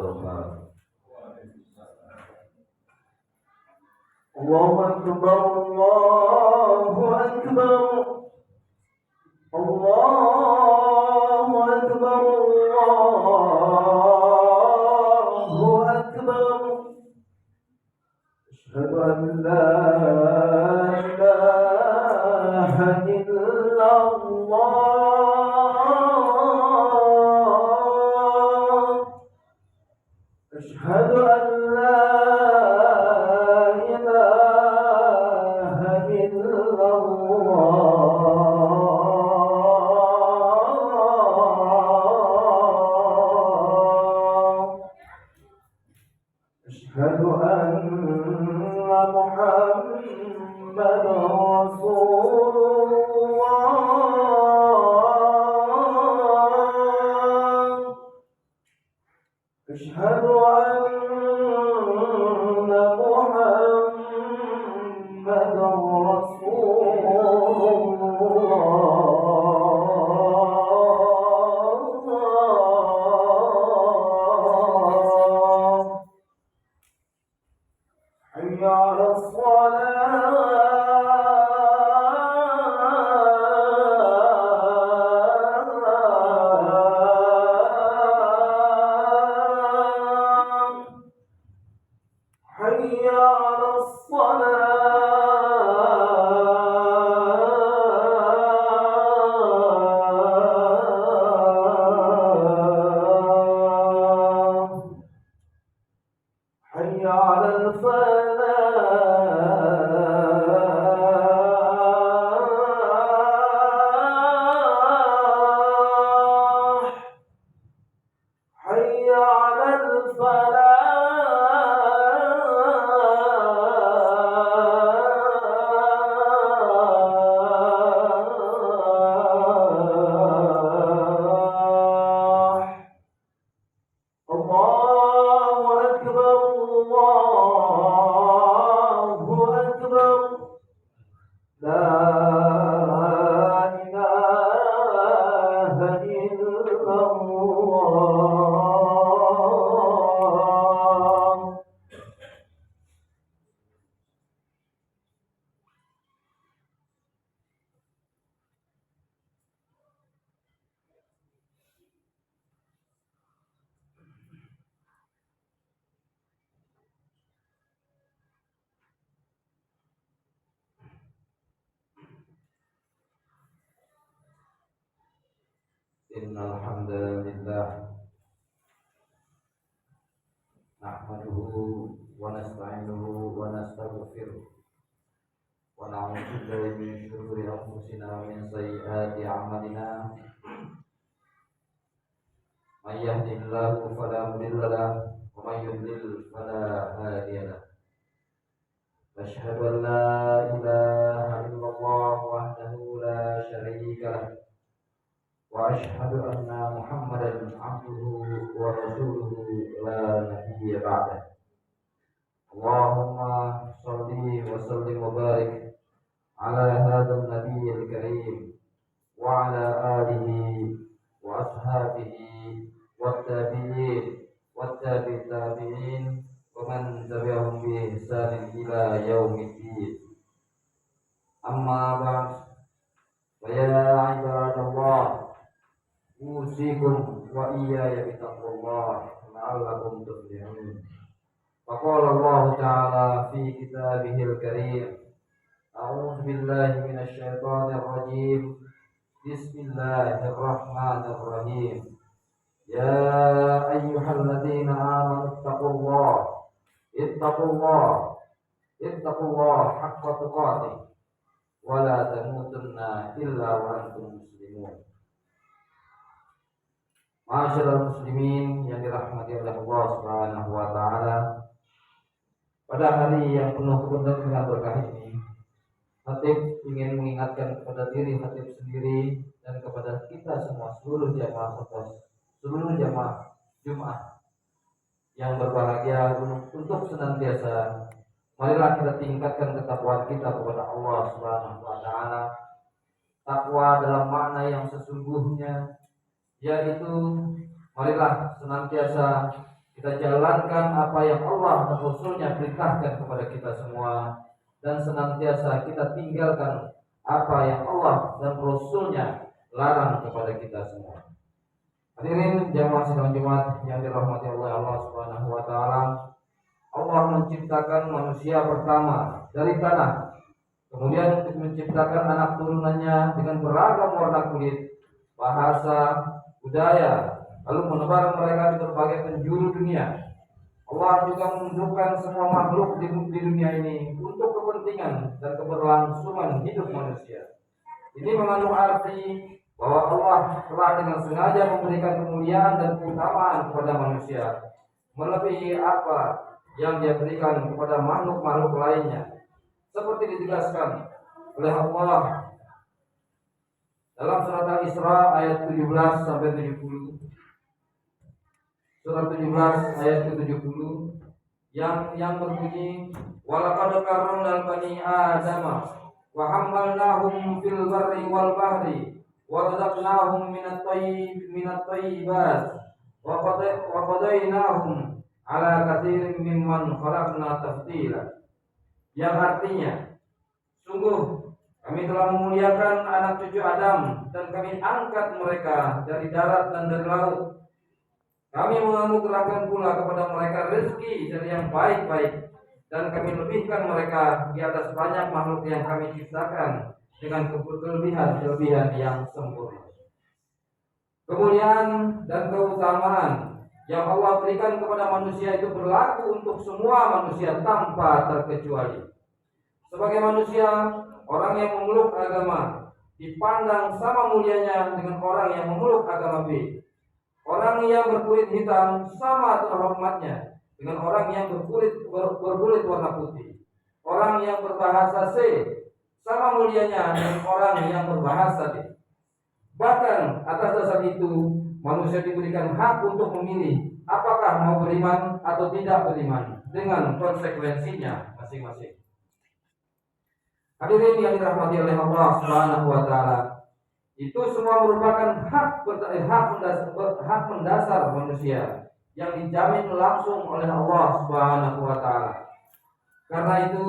wabarakatuh. Allahu akbar, Allahu akbar, Allahu akbar, Allahu akbar. Asyhadu an la ilaha illallah. Asyhadu an la أشهد أن محمد رسول الله. أشهد أن محمد رسول الله. حي على الصلاة. حي على الصلاة. حي على الفلاح. حي على الفلاح. الله أكبر، الله أكبر. لا إله إلا الله. Innal hamdalillah nahmaduhu wa nasta'inuhu wa nastaghfiruh wa na'udzu billahi min shururi anfusina wa min sayyiati a'malina. May yahdihillahu fala mudilla lahu wa may yudlil fala hadiya lahu. Asyhadu an la ilaha illallah wahdahu la syarika lahu wa asyhadu anna Muhammadan abduhu wa rasuluhu la nabiyya ba'dah. Allahumma shalli wa sallim wa barik ala hadzal nabiyyil karim wa ala alihi wa ashabihi wat tabi'in wat tabi'in wa man tabi'ahum bi ihsanin ila yaumiddin. Amma ba'd. Wa ya ibadallah, usikum wa iyaya bittaqwallah la'allakum tuflihun. Faqala Allah ta'ala fi kitabihil karim, a'udzu billahi minasy syaithanir rajim. Bismillahirrahmanirrahim. Ya ayyuhalladzina amanu ittaqullah haqqa tuqatih wa la tamutunna illa wa antum muslimun. Ma'asyiral muslimin yang dirahmati oleh Allah Subhanahu wa taala, pada hari yang penuh keberkahan dengan berkah ini, Khatib ingin mengingatkan kepada diri Khatib sendiri dan kepada kita semua, seluruh jamaah Jumat yang berbahagia, untuk senantiasa marilah kita tingkatkan ketakwaan kita kepada Allah Subhanahu wa taala. Takwa dalam makna yang sesungguhnya, yaitu marilah senantiasa kita jalankan apa yang Allah dan Rasul-Nya perintahkan kepada kita semua, dan senantiasa kita tinggalkan apa yang Allah dan Rasul-Nya larang kepada kita semua. Hadirin jamaah sidang Jumat yang dirahmati oleh Allah Subhanahu wa taala. Allah menciptakan manusia pertama dari tanah, kemudian menciptakan anak turunannya dengan beragam warna kulit, bahasa, budaya, lalu menebar mereka di berbagai penjuru dunia. Allah juga menunjukkan semua makhluk di dunia ini untuk kepentingan dan keberlangsungan hidup manusia. Ini mengandung arti bahwa Allah telah dengan sengaja memberikan kemuliaan dan keutamaan kepada manusia, melebihi apa yang Dia berikan kepada makhluk-makhluk lainnya, seperti ditegaskan oleh Allah dalam surat Al-Isra ayat 17 sampai 70. Surat 17 ayat ke-70 yang berbunyi, walaqad karramna bani Adam wa hamalnahum fil barri wal bahri wa razaqnahum minat thayyibat wa qadainahum ala katsirin mimman khalaqna tafdila. Yang artinya, sungguh kami telah memuliakan anak cucu Adam dan kami angkat mereka dari darat dan dari laut. Kami menganugerahkan pula kepada mereka rezeki dari yang baik-baik, dan kami lebihkan mereka di atas banyak makhluk yang kami ciptakan dengan kelebihan yang sempurna. Kemuliaan dan keutamaan yang Allah berikan kepada manusia itu berlaku untuk semua manusia tanpa terkecuali. Sebagai manusia, orang yang memeluk agama dipandang sama mulianya dengan orang yang memeluk agama B. Orang yang berkulit hitam sama terhormatnya dengan orang yang berkulit warna putih. Orang yang berbahasa C sama mulianya dengan orang yang berbahasa D. Bahkan atas dasar itu, manusia diberikan hak untuk memilih apakah mau beriman atau tidak beriman dengan konsekuensinya masing-masing. Hadirin yang dirahmati oleh Allah Subhanahu wa taala, itu semua merupakan hak mendasar manusia yang dijamin langsung oleh Allah Subhanahu wa taala. Karena itu,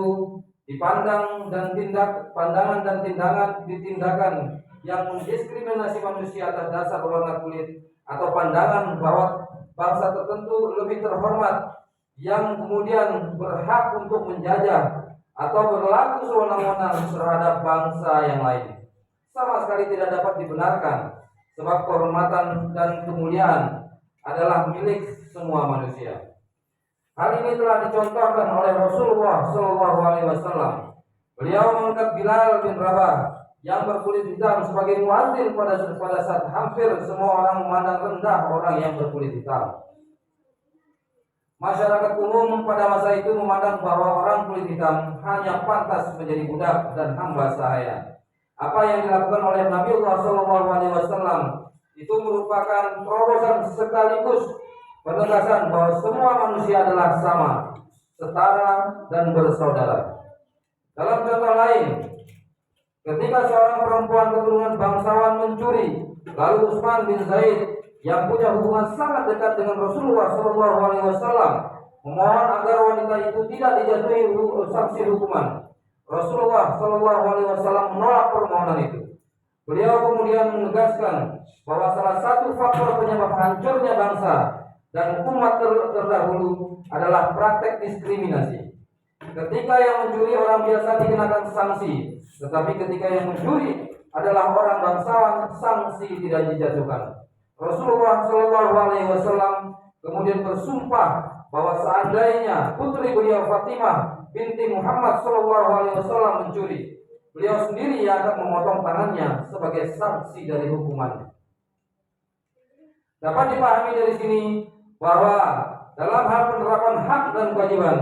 pandangan dan tindakan yang mendiskriminasi manusia atas dasar warna kulit atau pandangan bahwa bangsa tertentu lebih terhormat yang kemudian berhak untuk menjajah atau berlaku sewenang-wenang terhadap bangsa yang lain, sama sekali tidak dapat dibenarkan, sebab kehormatan dan kemuliaan adalah milik semua manusia. Hal ini telah dicontohkan oleh Rasulullah SAW. Beliau mengangkat Bilal bin Rabah yang berkulit hitam sebagai muadzin pada saat hampir semua orang memandang rendah orang yang berkulit hitam. Masyarakat umum pada masa itu memandang bahwa orang kulit hitam hanya pantas menjadi budak dan hamba sahaya. Apa yang dilakukan oleh Nabiullah SAW itu merupakan terobosan sekaligus penegasan bahwa semua manusia adalah sama, setara dan bersaudara. Dalam contoh lain, ketika seorang perempuan keturunan bangsawan mencuri, lalu Utsman bin Zaid yang punya hubungan sangat dekat dengan Rasulullah SAW memohon agar wanita itu tidak dijatuhi sanksi hukuman, Rasulullah SAW menolak permohonan itu. Beliau kemudian menegaskan bahwa salah satu faktor penyebab hancurnya bangsa dan umat terdahulu adalah praktek diskriminasi. Ketika yang mencuri orang biasa dikenakan sanksi, tetapi ketika yang mencuri adalah orang bangsawan, sanksi tidak dijatuhkan. Rasulullah SAW kemudian bersumpah bahwa seandainya putri beliau Fatimah binti Muhammad SAW mencuri, beliau sendiri yang akan memotong tangannya sebagai sanksi dari hukumannya. Dapat dipahami dari sini bahwa dalam hal penerapan hak dan kewajiban,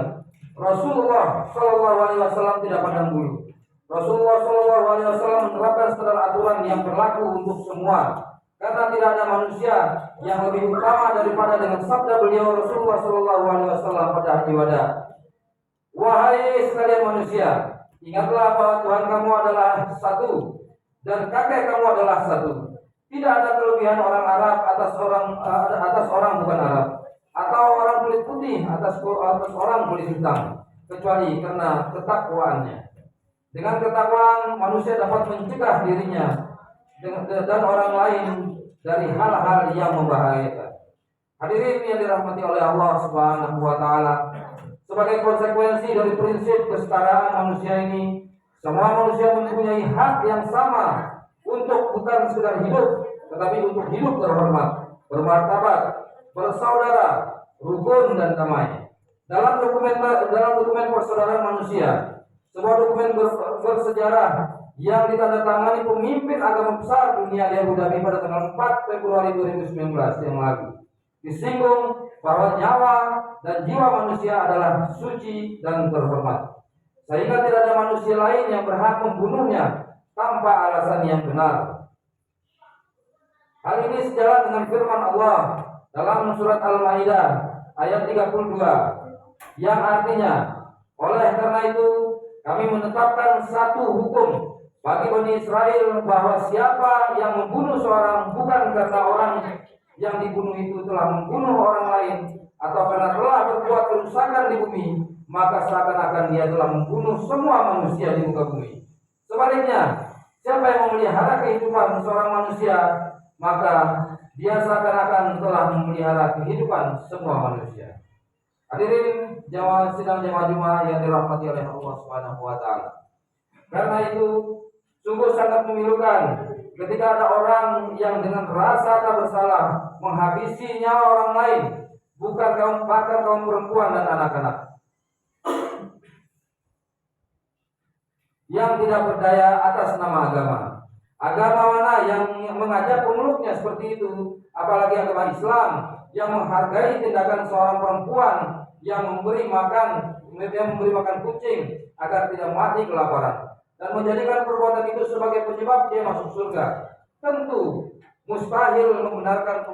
Rasulullah SAW tidak pandang bulu. Rasulullah SAW menerapkan standar aturan yang berlaku untuk semua, karena tidak ada manusia yang lebih utama daripada dengan sabda beliau Rasulullah SAW pada hari wada. Wahai sekalian manusia, ingatlah bahwa Tuhan kamu adalah satu dan kakek kamu adalah satu. Tidak ada kelebihan orang Arab atas orang bukan Arab, atau orang putih atas orang kulit hitam, kecuali karena ketakwaannya. Dengan ketakwaan manusia dapat mencegah dirinya dan orang lain dari hal-hal yang membahayakan. Hadirin yang dirahmati oleh Allah Subhanahu wa taala, sebagai konsekuensi dari prinsip kesetaraan manusia ini, semua manusia mempunyai hak yang sama untuk bukan sekedar hidup, tetapi untuk hidup terhormat, bermartabat, bersaudara, rukun dan damai. Dalam dokumen persaudaraan manusia, sebuah dokumen bersejarah yang ditandatangani pemimpin agama besar dunia di Abu Dhabi pada tanggal 4 Februari 2019 yang lalu, disinggung bahwa nyawa dan jiwa manusia adalah suci dan terhormat, sehingga tidak ada manusia lain yang berhak membunuhnya tanpa alasan yang benar. Hal ini sejalan dengan firman Allah dalam surat Al-Maidah ayat 32 yang artinya, oleh karena itu kami menetapkan satu hukum bagi Bani Israel, bahwa siapa yang membunuh seorang bukan karena orang yang dibunuh itu telah membunuh orang lain atau karena telah berbuat kerusakan di bumi, maka seakan-akan dia telah membunuh semua manusia di muka bumi. Sebaliknya, siapa yang memelihara kehidupan seorang manusia, maka dia seakan-akan telah memelihara kehidupan semua manusia. Hadirin sidang jamaah Jumat yang dirahmati oleh Allah Subhanahu wa taala. Karena itu sungguh sangat memilukan ketika ada orang yang dengan rasa tak bersalah menghabisi nyawa orang lain, bahkan kaum perempuan dan anak-anak yang tidak berdaya atas nama agama. Agama mana yang mengajak pemeluknya seperti itu, apalagi agama Islam yang menghargai tindakan seorang perempuan yang memberi makan kucing agar tidak mati kelaparan dan menjadikan perbuatan itu sebagai penyebab dia masuk surga. Tentu mustahil membenarkan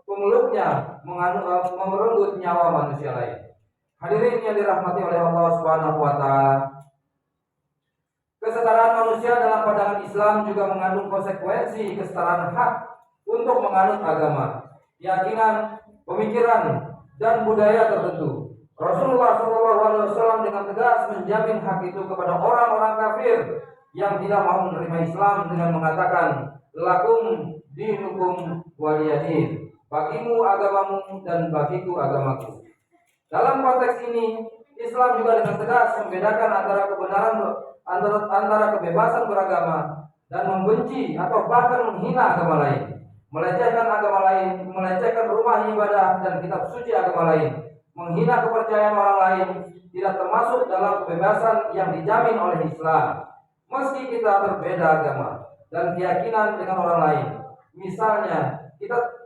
pemeluknya merenggut nyawa manusia lain. Hadirin yang dirahmati oleh Allah Subhanahu wa taala, kesetaraan manusia dalam pandangan Islam juga mengandung konsekuensi kesetaraan hak untuk menganut agama, keyakinan, pemikiran, dan budaya tertentu. Rasulullah SAW dengan tegas menjamin hak itu kepada orang-orang kafir yang tidak mau menerima Islam dengan mengatakan, lakum dinukum waliyadin, bagimu agamamu dan bagiku agamaku. Dalam konteks ini, Islam juga dengan tegas membedakan antara kebebasan beragama dan membenci atau bahkan menghina agama lain, melecehkan agama lain, melecehkan rumah ibadah dan kitab suci agama lain, menghina kepercayaan orang lain, tidak termasuk dalam kebebasan yang dijamin oleh Islam. Meski kita berbeda agama dan keyakinan dengan orang lain, misalnya kita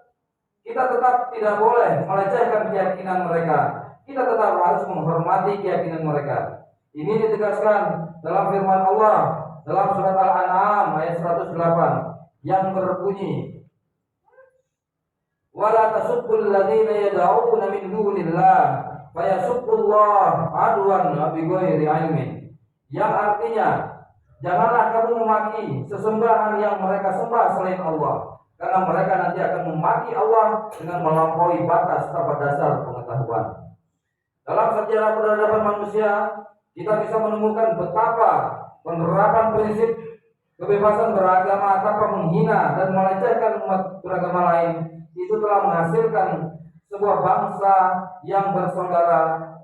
tetap tidak boleh melecehkan keyakinan mereka. Kita tetap harus menghormati keyakinan mereka. Ini ditegaskan dalam firman Allah dalam surat Al-An'am ayat 108 yang berbunyi, wala tasubbul ladzina yad'una min dunillah fayasubbullaha adwan bighairi ilmin, yang artinya, janganlah kamu memaki sesembahan yang mereka sembah selain Allah, karena mereka nanti akan memaki Allah dengan melampaui batas tanpa dasar pengetahuan. Dalam sejarah peradaban manusia, kita bisa menemukan betapa penerapan prinsip kebebasan beragama tanpa menghina dan melecehkan umat beragama lain itu telah menghasilkan sebuah bangsa yang bersaudara,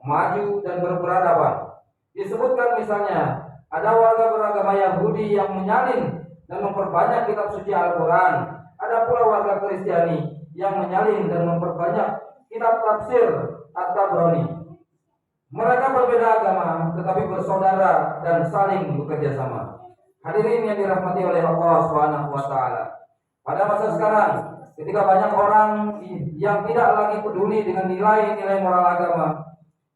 maju dan berperadaban. Disebutkan misalnya, ada warga beragama Yahudi yang menyalin dan memperbanyak kitab suci Al-Quran. Ada pula warga Kristiani yang menyalin dan memperbanyak kitab tafsir At-Tabrani. Mereka berbeda agama tetapi bersaudara dan saling bekerja sama. Hadirin yang dirahmati oleh Allah Subhanahu wa taala. Pada masa sekarang, ketika banyak orang yang tidak lagi peduli dengan nilai-nilai moral agama,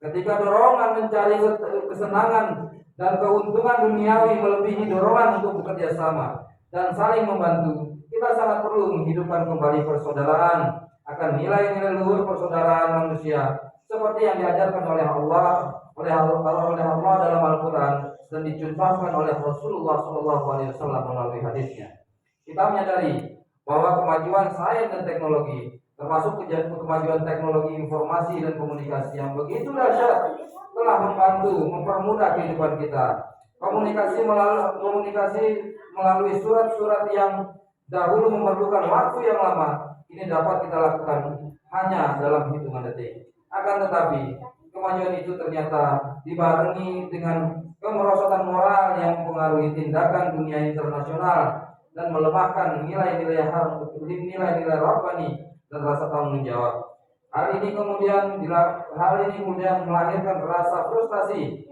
ketika dorongan mencari kesenangan dan keuntungan duniawi melebihi dorongan untuk bekerja sama dan saling membantu, kita sangat perlu menghidupkan kembali persaudaraan akan nilai-nilai luhur persaudaraan manusia seperti yang diajarkan oleh Allah dalam Al-Quran dan dicontohkan oleh Rasulullah SAW melalui hadisnya. Kita menyadari bahwa kemajuan sains dan teknologi termasuk kemajuan teknologi informasi dan komunikasi yang begitu dahsyat telah membantu mempermudah kehidupan kita. Komunikasi melalui surat-surat yang dahulu memerlukan waktu yang lama, ini dapat kita lakukan hanya dalam hitungan detik. Akan tetapi, kemajuan itu ternyata dibarengi dengan kemerosotan moral yang mempengaruhi tindakan dunia internasional dan melemahkan nilai-nilai rohani dan rasa tanggung jawab. Hal ini kemudian melahirkan rasa frustasi,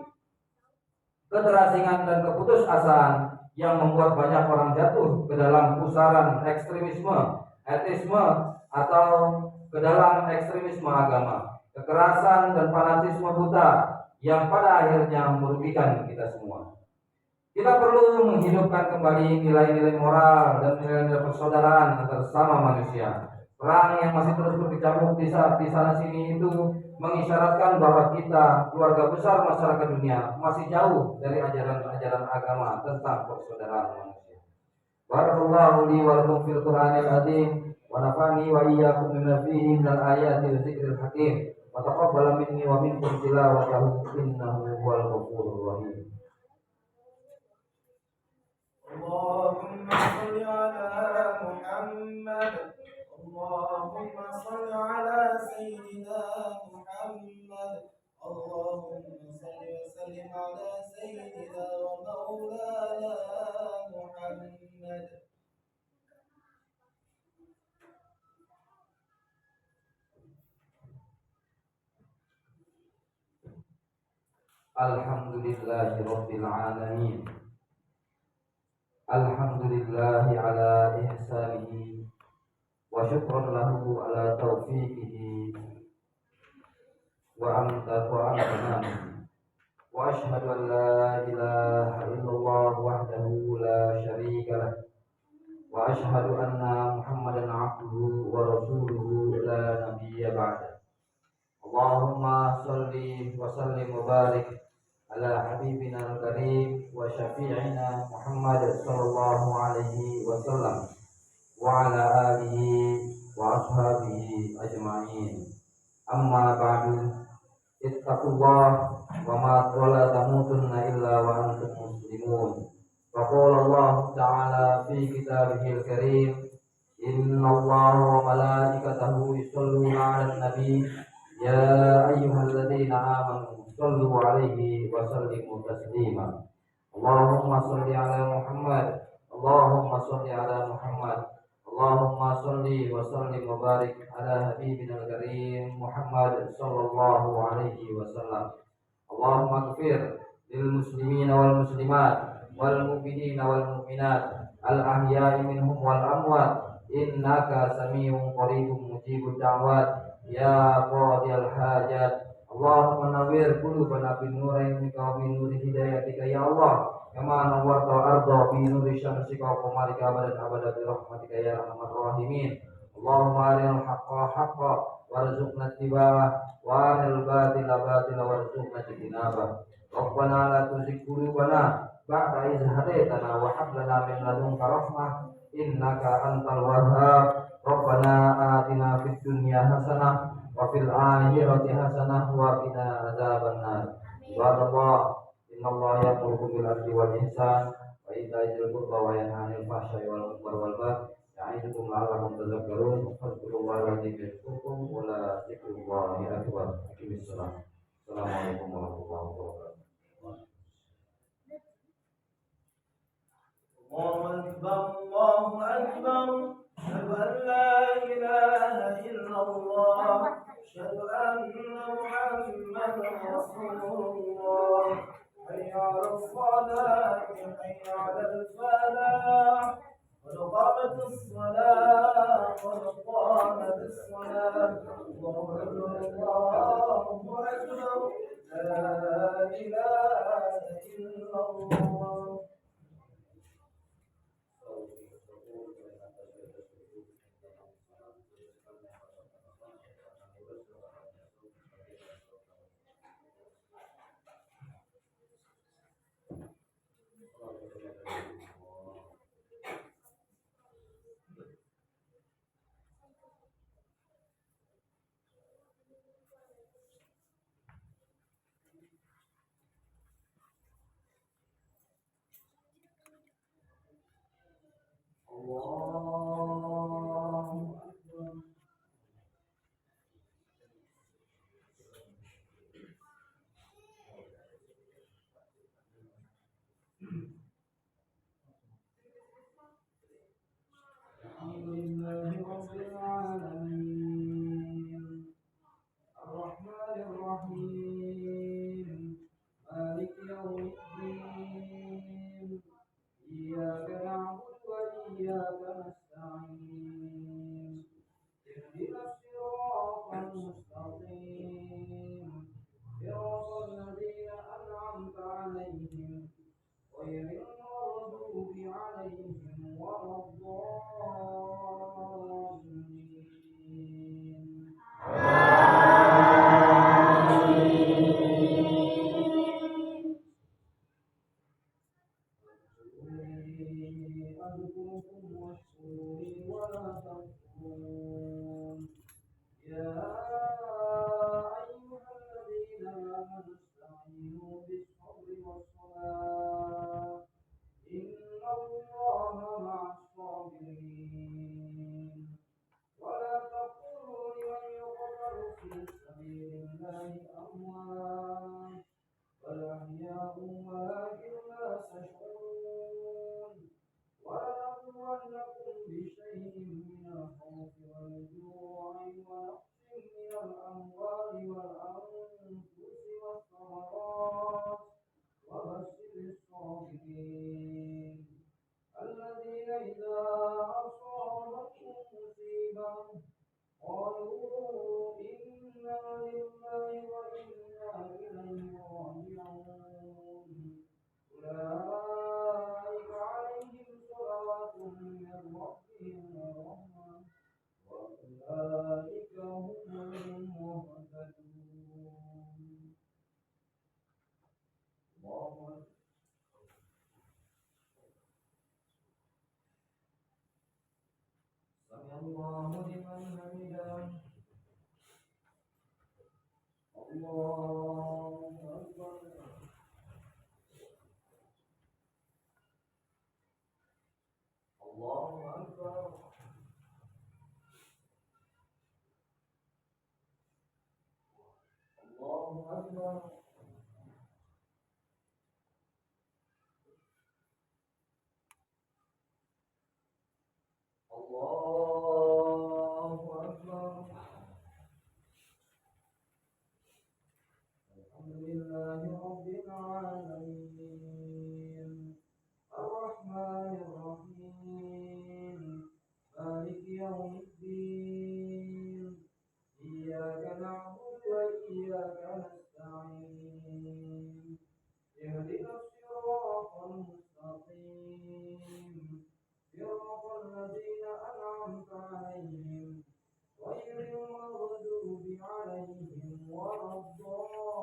keterasingan dan keputusasaan yang membuat banyak orang jatuh ke dalam pusaran ekstremisme, etisme, atau ke dalam ekstremisme agama, kekerasan dan fanatisme buta yang pada akhirnya merugikan kita semua. Kita perlu menghidupkan kembali nilai-nilai moral dan nilai-nilai persaudaraan antar sesama manusia. Perang yang masih terus berkecamuk di sana sini itu mengisyaratkan bahwa kita, keluarga besar masyarakat dunia, masih jauh dari ajaran-ajaran agama tentang persaudaraan manusia. Barakallahu li wa lakum fil Qur'anil azim wa nafa'ani wa iyyakum bima fihi minal ayati wa dzikril hakim wa taqabbal minni wa minkum tilawatahu innahu huwal ghafurur rahim. Allahumma shalli ala Muhammad. Allahumma salli ala Sayyidina Muhammad. Allahumma salli wa sallim ala Sayyidina wa Maulana Muhammad. Alhamdulillahi Rabbil Alamin. Alhamdulillahi ala ihsanihi wa syukran lahu ala taufiqihi wa amtananihi wa ashhadu an la ilaha illallah wahdahu la syarika lah wa ashhadu anna Muhammadan abduhu wa rasuluhu la nabiyya ba'da. Allahumma salli wa sallim wa barik ala habibina al-karim wa syafi'ina Muhammad sallallahu alaihi wasallam wa ala alihi wa ashabihi ajma'in. Amma ba'du, ittaqullah wa la tamutunna illa wa antum muslimun. Wa qala Allah ta'ala fi kitabihil karim, inna Allah wa malaikatahu yusholluna 'alan nabi ya ayyuhalladzina amanu sallu alaihi wa sallimu taslima. Allahumma salli ala Muhammad. Allahumma salli ala Muhammad. Allahumma salli wa sallim wa barik ala habibina al-karim Muhammad sallallahu alaihi wasallam. Allahumma ighfir lil muslimina wal muslimat wal mu'minina wal mu'minat al ahya'i minhum wal amwat innaka sami'un qaribun mujibud da'wat ya qadiyal hajat. Allahumma nawwir qulubana bin nuraini ka bin nuri hidayatika ya Allah, kama nawwarta al-ardha bi nuri syamsika wa qamarika abadan abada bi rahmatika ya arhamar rahimin. Allahumma arinal haqqa haqqa warzuqna ittiba'ah wa arinal batila batila warzuqna ijtinabah. Rabbana la tuzigh qulubana ba'da idh hadaytana wa hab lana min ladunka rahmah innaka antal wahhab. Rabbana atina fid dunya hasanah wa fil akhirati hasanah wa qina adzabannar. Subhanallah, innallaha ya'muru bil 'adli wal ihsan wa ita'i dzil qurba wa yanha 'anil fahsya'i wal munkari wal baghi ya'idukum la'allakum tadhakkarun. Fadhkurullaha yadhkurkum wa la dzikrullahi akbar. Aqimis shalah. Assalamualaikum warahmatullahi wabarakatuh. Allahu akbar, Allahu akbar. Asyhadu an la ilaha illallah. Asyhadu anna Muhammadan Rasulullah. Hayya 'alas salati, hayya 'alal falah. Qad qamatis salah, qad qamatis salah. Allahu akbar, Allahu akbar. La ilaha illallah. الحمد لله رب العالمين الرحمن الرحيم مالك يوم الدين إياك نعبد وإياك نستعين اهدنا الصراط المستقيم صراط الذين أنعمت عليهم غير المغضوب عليهم ولا الضالين أذكركم واشكروني ولا تكفرون يا أيها الذين آمنوا استعينوا بالصبر والصلاة إن الله مع الصابرين ولا تقولوا لمن يقتل في سبيل الله أموات بل أحياء ولكن لا تشعرون ولنبلونكم بشيء من الخوف والجوع ونقص من الأموال والأنفس والثمرات وبشر الصابرين الذين إذا أصابتهم مصيبة قالوا إنا لله وإنا إليه راجعون أولئك عليهم صلوات من ربهم ورحمة وأولئك هم المهتدون الله أكبر سمع الله لمن حمده الله أكبر الله أكبر الله أكبر الله أكبر الحمد لله رب العالمين الرحمن الرحيم مالك يوم الدين إياك نعبد وإياك نستعين اهدنا الصراط المستقيم صراط الذين أنعمت عليهم غير المغضوب عليهم ولا الضالين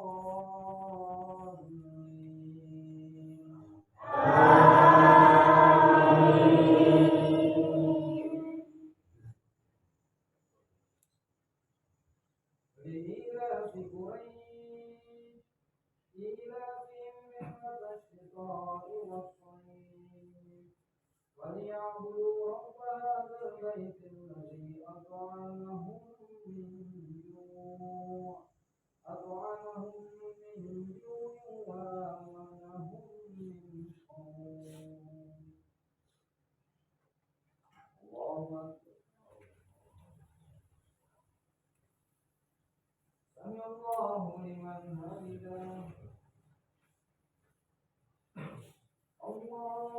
لإيلاف قريش إيلافهم رحلة الشتاء والصيف وليعبدوا رب هذا البيت الذي أطعمهم من جوع وآمنهم من خوف الله أكبر سمع الله لمن حمده الله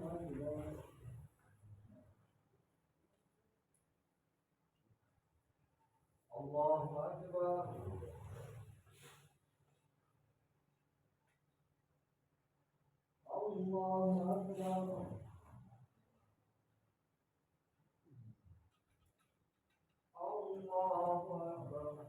أكبر الله أكبر الله أكبر الله أكبر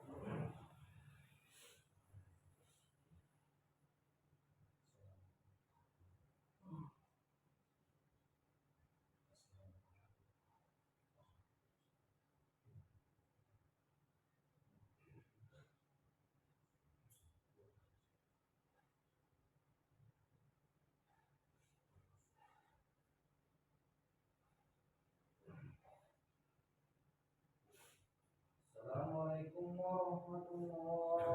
عليكم ورحمة الله